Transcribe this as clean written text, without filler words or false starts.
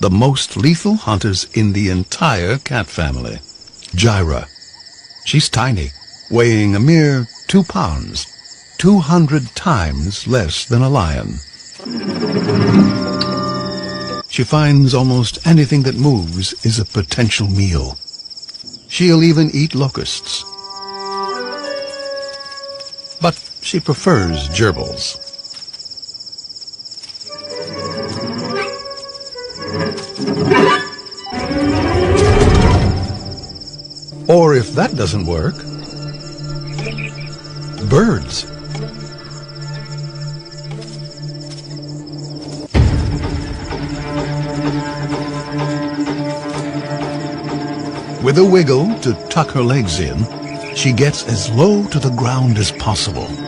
the most lethal hunters in the entire cat family. Gyra. She's tiny, weighing a mere 2 pounds, 200 times less than a lion. She finds almost anything that moves is a potential meal. She'll even eat locusts. But she prefers gerbils. Or if that doesn't work, birds. With a wiggle to tuck her legs in, she gets as low to the ground as possible.